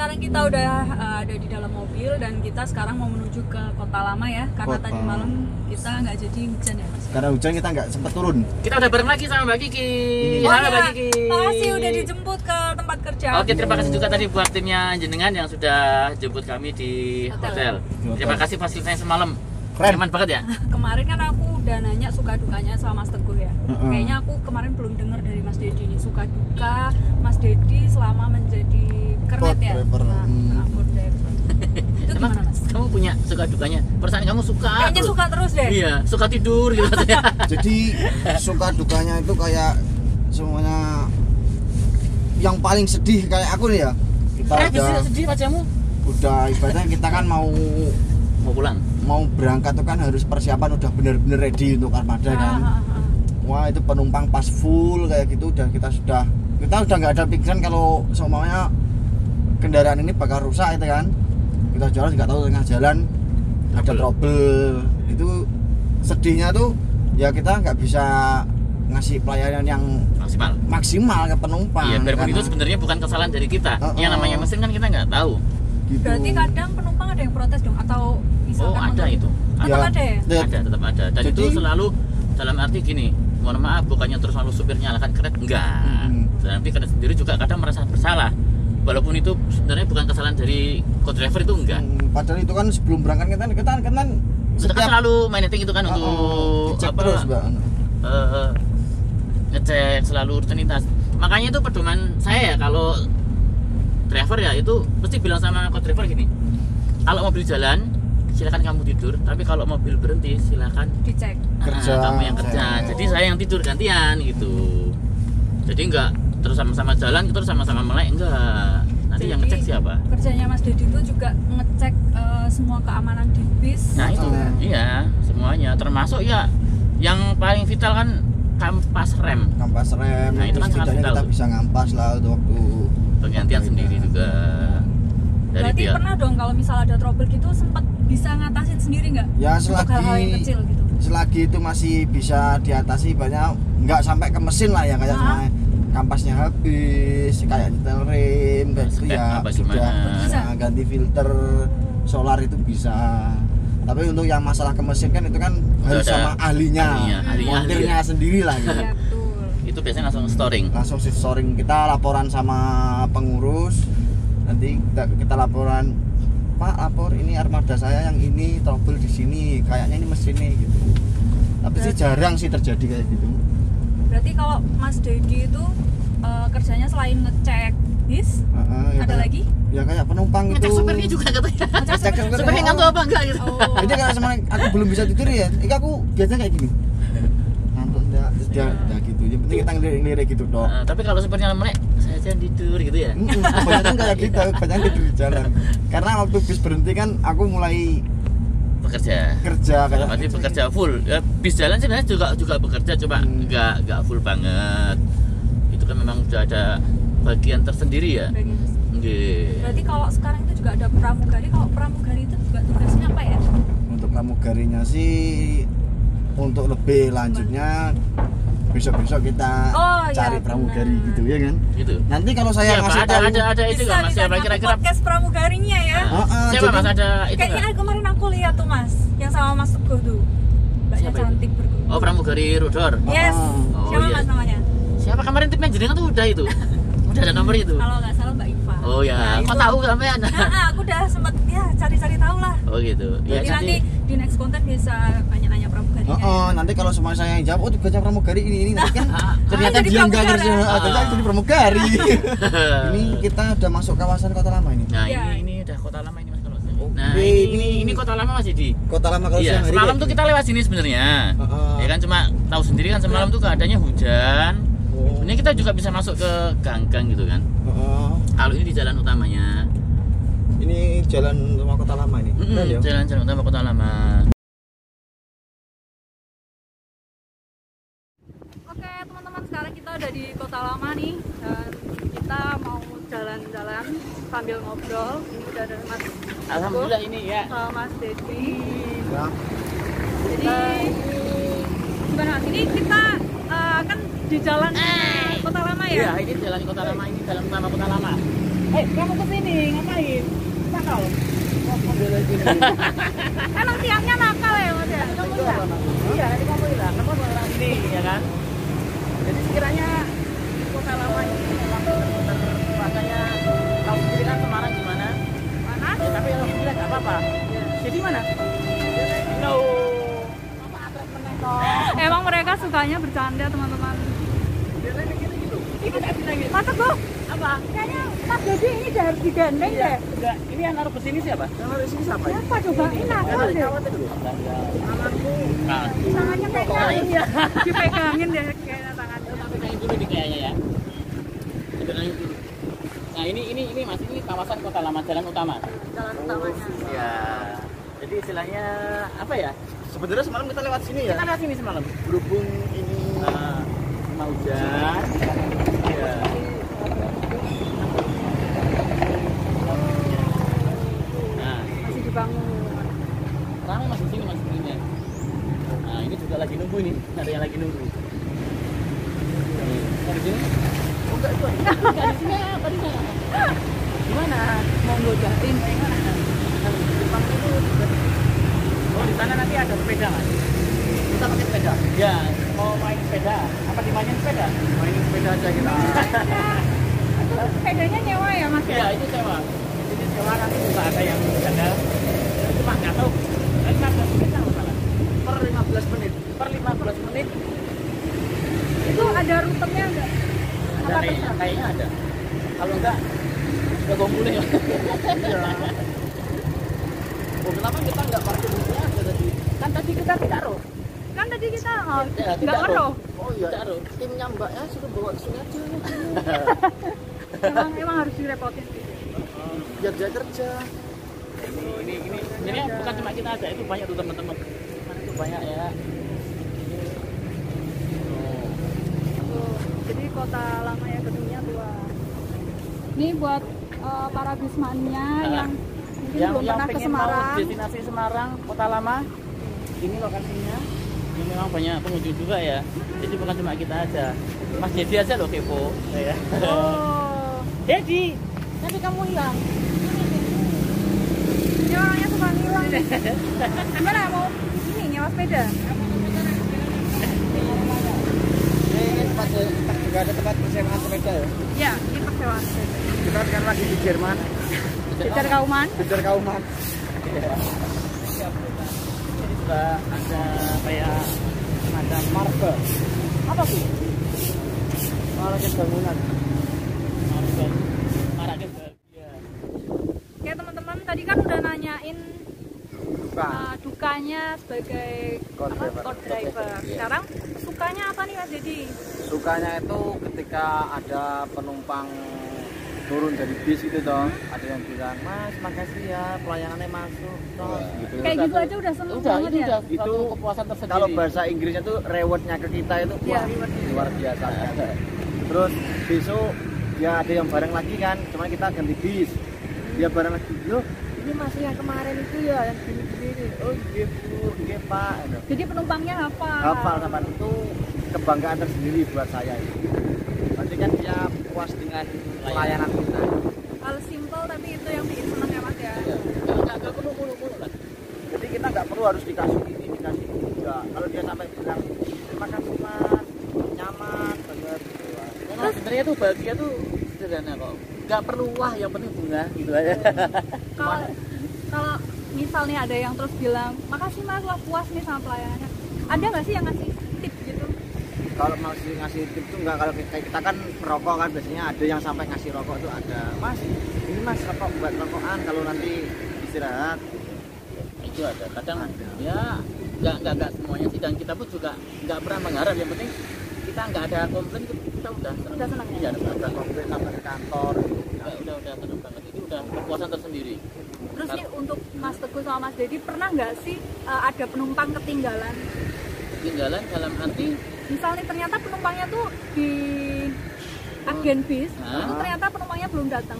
sekarang kita udah ada di dalam mobil dan kita sekarang mau menuju ke Kota Lama ya, karena tadi malam kita nggak jadi hujan ya Mas. Karena hujan kita nggak sempat turun. Kita udah bareng lagi sama Mbak Kiki. Halo Mbak Kiki. Makasih udah dijemput ke tempat kerja. Oke, terima kasih juga tadi buat timnya jenengan yang sudah jemput kami di hotel. Terima kasih fasilitasnya semalam. Nyaman banget ya. Kemarin kan aku udah nanya suka dukanya sama Mas Teguh ya. Kayaknya aku kemarin belum dengar dari Mas Dedi nih suka duka Mas Dedi selama menjadi kernet ya. Food driver. Itu gimana Mas? Kamu punya suka dukanya? Perasaan kamu suka? Kayaknya suka terus deh. Iya, suka tidur gitu ya. Jadi suka dukanya itu kayak semuanya yang paling sedih kayak aku nih ya. Kita udah sedih wajahmu. Udah ibaratnya kita kan mau pulang. Mau berangkat tuh kan harus persiapan udah bener-bener ready untuk armada kan. Wah itu penumpang pas full kayak gitu udah kita udah nggak ada pikiran kalau semuanya kendaraan ini bakal rusak itu kan. Kita jalan nggak tahu tengah jalan ada trouble. Itu sedihnya tuh ya kita nggak bisa ngasih pelayanan yang maksimal ke penumpang. Iya, biarpun itu sebenarnya bukan kesalahan dari kita. Yang namanya mesin kan kita nggak tahu. Gitu. Berarti kadang penumpang ada yang protes dong atau misalkan ada itu. Tetap ada ya? Ada, tetap ada. Dan jadi, itu selalu dalam arti gini, mohon maaf bukannya terus selalu supir nyalakan kernet, enggak. Tapi kernet sendiri juga kadang merasa bersalah. Walaupun itu sebenarnya bukan kesalahan dari co-driver itu enggak. Padahal itu kan sebelum berangkat kita selalu managing itu kan untuk cek terus, Mbak. Ngecek selalu rutinitas. Makanya itu pedoman saya ya kalau driver ya itu pasti bilang sama co-driver gini, kalau mobil jalan silakan kamu tidur, tapi kalau mobil berhenti silakan dicek. Kamu yang kerja. Jadi saya yang tidur gantian gitu. Jadi enggak terus sama-sama jalan, terus sama-sama melek, enggak. Nanti yang ngecek siapa? Kerjanya Mas Dedi itu juga ngecek semua keamanan di bis. Nah itu, iya semuanya. Termasuk ya yang paling vital kan kampas rem. Nah itu kan sangat vital. Kita bisa ngampas lah untuk waktu penggantian sendiri juga. Berarti pernah dong kalau misal ada trouble gitu sempat bisa ngatasin sendiri nggak? Ya hal-hal yang kecil gitu. Selagi itu masih bisa diatasi, banyak nggak sampai ke mesin lah ya kayak semuanya. Kampasnya habis, kayak nyetel rem kayak gitu ya sudah ganti filter solar itu bisa. Tapi untuk yang masalah ke mesin kan itu kan harus sama ahlinya montirnya sendiri lah gitu. Ya, itu biasanya langsung storing. Kita laporan sama pengurus, nanti kita laporan, Pak lapor ini armada saya yang ini trouble di sini, kayaknya ini mesinnya gitu. Tapi sih jarang sih terjadi kayak gitu. Berarti kalau Mas Dedi itu kerjanya selain ngecek bis, ada lagi? Ya kayak penumpang ngecek itu. Ngecek supirnya juga katanya. Ngecek supirnya ngantuk apa enggak gitu. Ini kalau sama aku belum bisa tidur ya. Ini aku biasanya kayak gini. Ngantuk enggak? Ya gitu. Yang penting kita ngelirik gitu dong. Tapi kalau supirnya melek, saya jangan tidur gitu ya. Kebanyakan kayak gitu, kebanyakan tidur di jalan. Karena waktu bis berhenti kan aku mulai kerja kayak berarti bekerja full ya, bis jalan sebenarnya juga bekerja, coba nggak full banget. Itu kan memang udah ada bagian tersendiri ya. Berarti kalau sekarang itu juga ada pramugari. Kalau pramugari itu juga tugasnya apa ya? Untuk pramugarinya sih untuk lebih lanjutnya besok kita cari pramugari gitu ya kan. Gitu. Nanti kalau saya ngasih tahu ada itu nggak Mas? Siapa kira-kira podcast pramugarinya ya? Siapa Mas ada itu? Kayaknya kemarin aku lihat tuh Mas, yang sama Mas Teguh tuh. Mbaknya cantik berkumpul. Oh, pramugari Rudor. Yes. Siapa Mas namanya? Siapa kemarin tipnya jenengan tuh udah itu. Udah ada nomor itu. Kalau nggak salah Mbak Iva. Oh ya, kok tahu sampean? Aku udah sempet ya cari-cari tahu lah. Oh gitu. Jadi nanti di next konten bisa nanya-nanya pramugarinya. Nanti kalau semua saya yang jawab, tugasnya pramugari ini nanti kan ternyata dia nggak kerja, ternyata jadi pramugari. Ini kita udah masuk kawasan Kota Lama ini. Nah ini udah Kota Lama ini Mas kalau saya. Nah ini Kota Lama Mas di. Kota Lama kalau siang hari. Semalam tuh kita lewat sini sebenarnya. Ya kan cuma tahu sendiri kan semalam tuh keadaannya hujan. Ini kita juga bisa masuk ke gang-gang gitu kan. Kalau ini di jalan utamanya. Ini jalan utama Kota Lama ini. Jalan utama Kota Lama. Oke teman-teman, sekarang kita udah di Kota Lama nih dan kita mau jalan-jalan sambil ngobrol. Ini udah ada Mas. Alhamdulillah ini ya. Sama Mas Dedi. Ya. Jadi gimana Mas? Ini kita kan di jalan Kota Lama ya? Iya, ini jalan Kota Lama, ini jalan utama Kota Lama. Kamu kesini ngapain? Nakal. Emang tiangnya nakal ya Mas ya? Kamu bilang? Iya, ini kamu bilang. Kamu orang ini, ya kan? Jadi sekiranya Kota Lama ini memang benar-benar rasanya tahu sendiri kan Semarang gimana? Mana? Ya, tapi alhamdulillah nggak apa-apa. Jadi mana? No. Apa atrek meneh kok? Emang mereka sukanya bercanda teman-teman. Biasanya gitu. Ini tak bilang gitu. Masa Bu? Apa? Kayaknya Mas Dedi ini udah harus digandeng Iya, deh. enggak. Ini yang naruh ke sini siapa? Yang naruh sini siapa? Siapa coba? Ini nakal deh. Tanganku. Tangannya pegangin ya. Dipegangin deh kayaknya tangannya. Pegangin dulu nih kayaknya ya. Pegangin dulu. Nah ini Mas, ini kawasan Kota Lama, jalan utama. Jalan utamanya. Ya. Jadi istilahnya apa ya? Sebenarnya semalam kita lewat sini ya. Kita lewat sini semalam. Berhubung ini Mau hujan. Ya. Nah, Masih dibangun. ramai Mas di sini Mas sebenarnya. Nah, ini juga lagi nunggu nih. Ada yang lagi nunggu. Mau di sini? Oh, enggak itu. Enggak di sini apa di sana? Gimana? Mau godain. Jepang itu oh di sana nanti ada sepeda Mas. kita pakai sepeda. Ya, mau main sepeda. Apa dimainin sepeda? Mainin sepeda aja kita. Itu sepedanya nyewa ya Mas? Ya, itu sewa. Jadi sewa nanti juga ada yang ada. Cuma nggak tahu. 15 menit apa salah? Per 15 menit. Per 15 menit Itu ada rutenya enggak? ada kayaknya ada. Kalau enggak, udah gombulnya. Iya. Oh, kenapa kita nggak parkir di sini aja tadi? Kan tadi kita tidak roh. Kan tadi kita Ya, nggak tidak ngeroh. Oh iya. Tidak roh. Timnya Mbak ya suruh bawa ke sini aja. Emang harus direpotin gitu. Biar dia kerja. Ini sebenarnya bukan cuma kita aja, itu banyak tuh teman-teman. Itu banyak ya. Tuh, jadi Kota Lama ya gedungnya tua. Ini buat para bismania yang mungkin belum pernah ke pengen mau Semarang. destinasi Semarang, Kota Lama, ini lokasinya. Ini memang banyak pengunjung juga ya. Jadi bukan cuma kita aja. Mas Dedi aja loh kepo. Ya. Oh, Dedi, nanti kamu hilang. ini orangnya suka ngilang nih. Gimana mau ini nyewa sepeda? Ini tempat juga ada tempat persewaan sepeda ya. Ya, ini persewaan sepeda. Kita sekarang lagi di Jerman. Kejar Kauman. Kejar Kauman. Jadi juga ada kayak semacam marble. Apa sih? Marakit bangunan. Marble. Marakit bahagia. Oke teman-teman, tadi kan udah nanyain dukanya sebagai code driver. Sekarang sukanya apa nih Mas Dedi? Sukanya itu ketika ada penumpang turun dari bis gitu toh, ada yang bilang, "Mas, makasih ya pelayanannya masuk." Toh, gitu. Kayak gitu aja udah seneng Udah, banget itu ya. udah Itu satu kepuasan tersendiri. Kalau bahasa Inggrisnya tuh rewardnya ke kita itu Iya, wah, rewardnya. luar biasa. Terus besok ya ada yang bareng lagi kan, cuma kita ganti bis. Dia bareng lagi, loh ini masih yang kemarin itu ya, yang gini-gini. Oh iya Bu, iya Pak. Jadi penumpangnya hafal. Hafal sampai itu kebanggaan tersendiri buat saya itu. Berarti kan dia puas dengan pelayanan kita. Hal simple tapi itu yang bikin seneng ya Mas ya. Nggak perlu mulu-mulu lah. Jadi kita nggak perlu harus dikasih ini, dikasih itu juga. Kalau dia sampai bilang terima kasih Mas, nyaman banget. Terus sebenarnya tuh bahagia tuh sederhana kok. Nggak perlu wah, yang penting bunga gitu aja. Kalau misalnya ada yang terus bilang makasih Mas, wah puas nih sama pelayanannya. Ada nggak sih yang ngasih tip gitu? Kalau masih ngasih tip tuh enggak, kalau kayak kita kan merokok kan biasanya ada yang sampai ngasih rokok tuh ada. Mas, ini Mas rokok buat rokokan kalau nanti istirahat. Itu ada. Kadang ya nggak semuanya sih, dan kita pun juga nggak pernah mengharap. Yang penting kita nggak ada komplain, kita udah senang ya? Iya, Ada komplain sampai ke kantor. udah senang banget. Itu udah kepuasan tersendiri. Terus nih untuk Mas Teguh sama Mas Dedi pernah nggak sih ada penumpang ketinggalan? Ketinggalan dalam arti Misalnya ternyata penumpangnya tuh di agen bis, Hah? itu ternyata penumpangnya belum datang,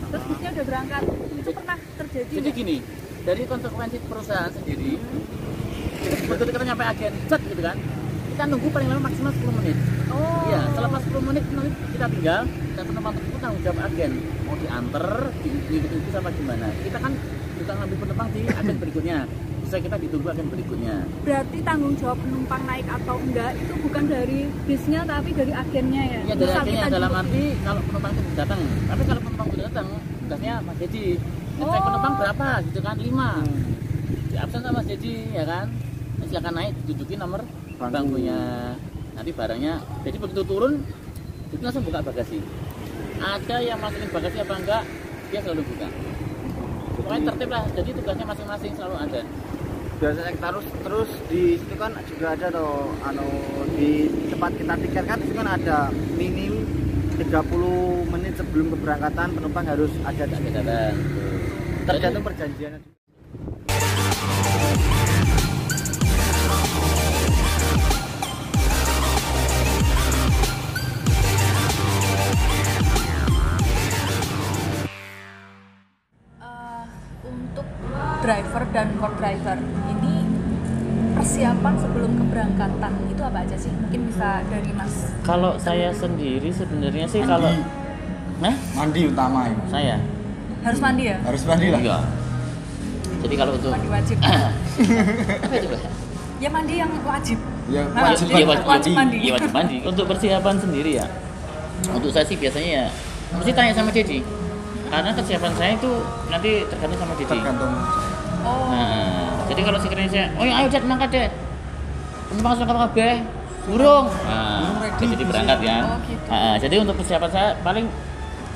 terus bisnya udah berangkat. Itu pernah terjadi jadi nggak? gini, dari konsekuensi perusahaan sendiri, begitu kita nyampe agen, cet gitu kan, kita nunggu paling lama maksimal 10 menit. Oh. Iya, selama 10 10 menit kita tinggal dan penumpang tersebut tanggung jawab agen mau diantar, diikuti sama gimana. Kita kan juga ngambil penumpang di agen berikutnya. Bisa kita ditunggu agen berikutnya. Berarti tanggung jawab penumpang naik atau enggak itu bukan dari bisnya tapi dari agennya ya? Ya dari agennya dalam arti kalau penumpang itu datang. Tapi kalau penumpang sudah datang, tugasnya Mas Dedi ngecek penumpang berapa gitu kan, 5. Di absen sama Mas Dedi ya kan. Silakan naik, didudukin nomor bangkunya. Nanti barangnya, jadi begitu turun itu langsung buka bagasi. Ada yang masukin bagasi apa enggak, dia selalu buka. Pokoknya tertib lah, jadi tugasnya masing-masing selalu ada. Biasanya terus di situ kan juga ada tuh di tempat kita tiket kan itu kan ada minim 30 menit sebelum keberangkatan penumpang harus ada datang. Tergantung perjanjian. Untuk driver dan co-driver ini persiapan sebelum keberangkatan itu apa aja sih? Mungkin bisa dari Mas. Kalau saya sendiri sebenarnya sih Mandi. kalau Mandi utama itu. saya Harus mandi ya? Harus mandi lah. enggak. Jadi kalau untuk Mandi wajib. apa itu, Pak? Ya mandi yang wajib. Ya, Nah, wajib jadi mandi. mandi. Iya, wajib mandi. Untuk persiapan sendiri ya. Untuk saya sih biasanya ya mesti tanya sama Dedi. Karena kesiapan saya itu nanti tergantung sama Dedi. Tergantung. Oh. Nah, jadi kalau sekiranya saya, oh ya ayo Dad mangkat deh. Penumpang sudah kabeh. Burung. Nah, jadi berangkat ya. Oh, gitu. Jadi untuk persiapan saya paling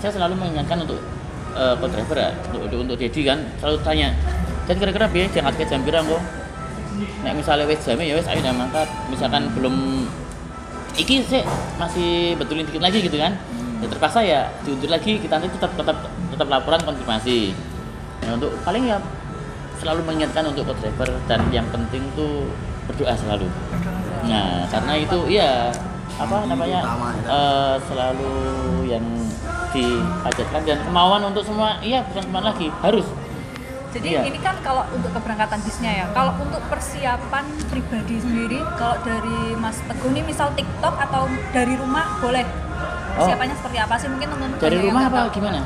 saya selalu mengingatkan untuk co-driver ya, untuk Dedi kan selalu tanya. Jadi kira-kira biar jangan ke jam berapa kok. Nek misalnya wes jamnya ya wes ayo udah mangkat. Misalkan belum iki sih masih betulin dikit lagi gitu kan. Ya terpaksa ya diundur lagi, kita nanti tetap laporan konfirmasi. Nah, untuk paling ya selalu mengingatkan untuk co-driver dan yang penting tuh berdoa selalu. Nah, karena itu ya apa namanya selalu yang dihajatkan dan kemauan untuk semua, iya bukan cuma lagi harus. Jadi Iya. ini kan kalau untuk keberangkatan bisnya ya. Kalau untuk persiapan pribadi sendiri, kalau dari Mas Teguh ini misal TikTok atau dari rumah boleh. Persiapannya seperti apa sih? Mungkin teman-teman Dari yang rumah nggak apa tahu. gimana?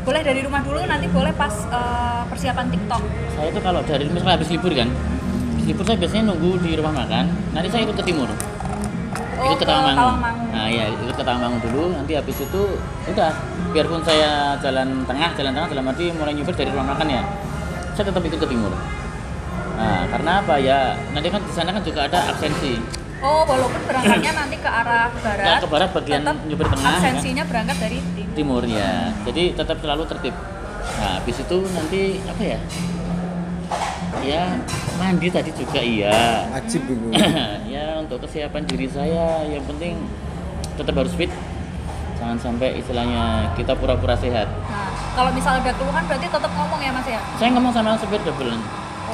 Boleh dari rumah dulu, nanti boleh pas persiapan TikTok. Saya itu kalau dari misalnya habis libur kan, habis libur saya biasanya nunggu di rumah makan. Nanti saya ikut ke timur, ikut ke Tawangmangu. Nah ya ikut ke Tawangmangu dulu. Nanti habis itu udah, biarpun saya jalan tengah dalam arti mulai nyupir dari rumah makan ya, saya tetap ikut ke timur. Nah karena apa ya? Nanti kan di sana kan juga ada absensi. Oh, walaupun berangkatnya nanti ke arah barat. Nah, ke barat bagian tetap nyupir tengah. absensinya berangkat dari Timur ya. Jadi tetap selalu tertib. Nah, habis itu nanti apa ya? Ya mandi tadi juga iya. Wajib itu. Ya untuk kesiapan diri saya yang penting tetap harus fit. Jangan sampai istilahnya kita pura-pura sehat. Nah, kalau misalnya ada keluhan berarti tetap ngomong ya Mas ya? Saya ngomong sama supir double.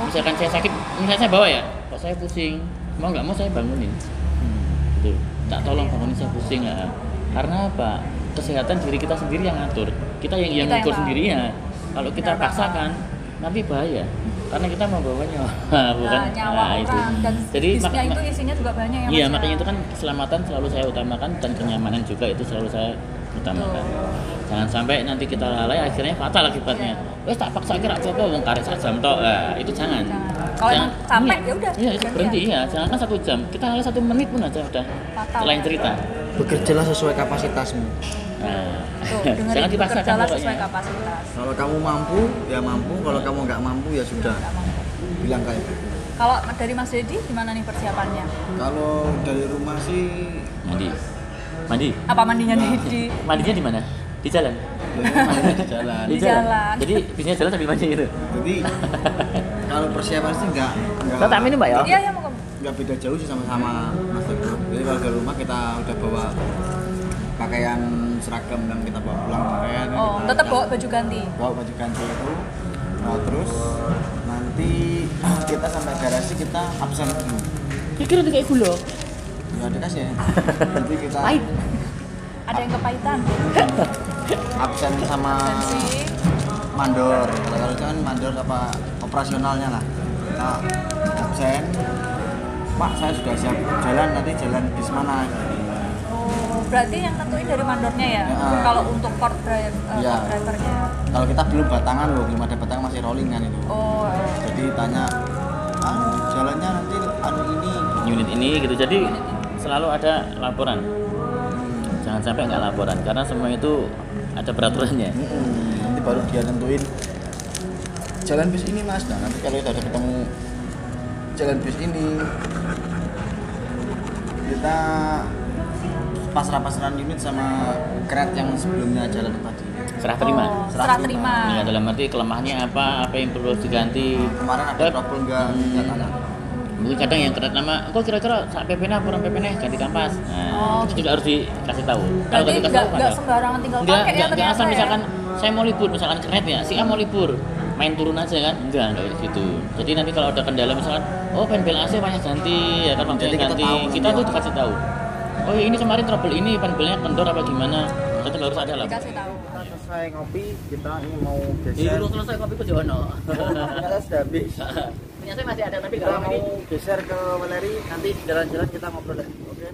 Misalkan saya sakit, misalnya saya bawa ya, kok saya pusing, mau nggak mau saya bangunin. Gitu. Tak tolong bangunin saya pusing ya. Karena apa? Kesehatan diri kita sendiri yang ngatur. Kita yang ngukur sendiri ya. Kalau kita paksakan, nanti bahaya. Karena kita membawanya, bukan? Nyawa orang dan jadi bisnya itu isinya juga banyak ya Mas. Iya, ya? makanya itu kan keselamatan selalu saya utamakan dan kenyamanan juga itu selalu saya utamakan. Jangan sampai nanti kita lalai akhirnya fatal akibatnya. Wes tak paksa kira apa wong karet sak jam tok. Nah, itu jangan. Kalau emang capek ya udah. Iya, itu berhenti ya. Jangan kan 1 jam. Kita lalai 1 menit pun aja udah. Fatal. Lain cerita. Bekerjalah sesuai kapasitasmu. Nah, Tuh, jangan dengerin, dipaksakan bekerjalah pokoknya. sesuai kapasitas. Kalau kamu mampu, ya mampu. Kalau kamu nggak mampu, ya sudah. Bilang kayak gitu. Kalau dari Mas Dedi gimana nih persiapannya? Kalau dari rumah sih Mandi. Apa mandinya Dedi? Mandinya di mana? Di jalan. mandinya di jalan. Di jalan. Jadi bisnya jalan sambil mandi gitu. Jadi kalau persiapan sih nggak Tak minum Mbak ya? Iya, ya mau. nggak beda jauh sih sama Mas Teguh. Jadi kalau dari rumah kita udah bawa pakaian seragam yang kita bawa pulang pakaian. Oh, kita tetap bawa baju ganti. Bawa baju ganti itu. Nah, terus nanti kita sampai garasi kita absen dulu. Pikir itu kayak gula. Nggak dikasih ya. Nanti kita Pahit. Ada yang kepahitan. absen sama Absensi. mandor. Kalau itu kan mandor apa operasionalnya lah. Kita absen. Pak, saya sudah siap jalan, nanti jalan bis mana? berarti yang tentuin dari mandornya ya. Kalau untuk port drivernya. Kalau kita belum batangan loh, belum ada batangan, masih rolling kan itu. Oh. Jadi tanya, jalannya nanti ini unit ini gitu. Jadi selalu ada laporan. Jangan sampai nggak laporan karena semua itu ada peraturannya. Nanti baru dia nentuin jalan bis ini mas. Nah nanti kalau udah ketemu jalan bis ini, kita pasrah-pasrahan unit sama kret yang sebelumnya jalan tadi. Serah terima. Serah terima. Ya, dalam arti kelemahannya apa yang perlu diganti. Kemarin ada trouble enggak? Mungkin kadang yang kena nama, kok kira-kira saat PP-nya kurang PP-nya ganti kampas. Nah, itu juga harus dikasih tahu. Kalau nggak sembarangan tinggal pakai ya ternyata. Asal misalkan saya mau libur, misalkan keret ya, si A mau libur, main turun aja kan? Enggak gitu. Jadi nanti kalau ada kendala misalkan, penbel AC banyak ganti, ya kan waktunya ganti. Kita tuh dikasih tahu. Oh ini kemarin trouble ini penbelnya kendor apa gimana? Tetap harus ada lah. Dikasih tahu. Selesai ngopi, kita ini mau geser. Belum selesai kopi ke Jono. Ternyata sudah habis. Ternyata masih ada tapi kita mau geser ke Weleri, nanti jalan-jalan kita ngobrol lagi. Oke.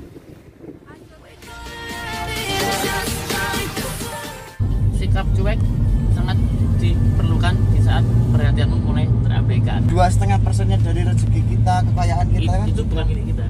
Sikap cuek sangat diperlukan di saat perhatianmu mulai terabaikan. 2,5% dari rezeki kita, kekayaan kita kan. Itu bukan milik kita.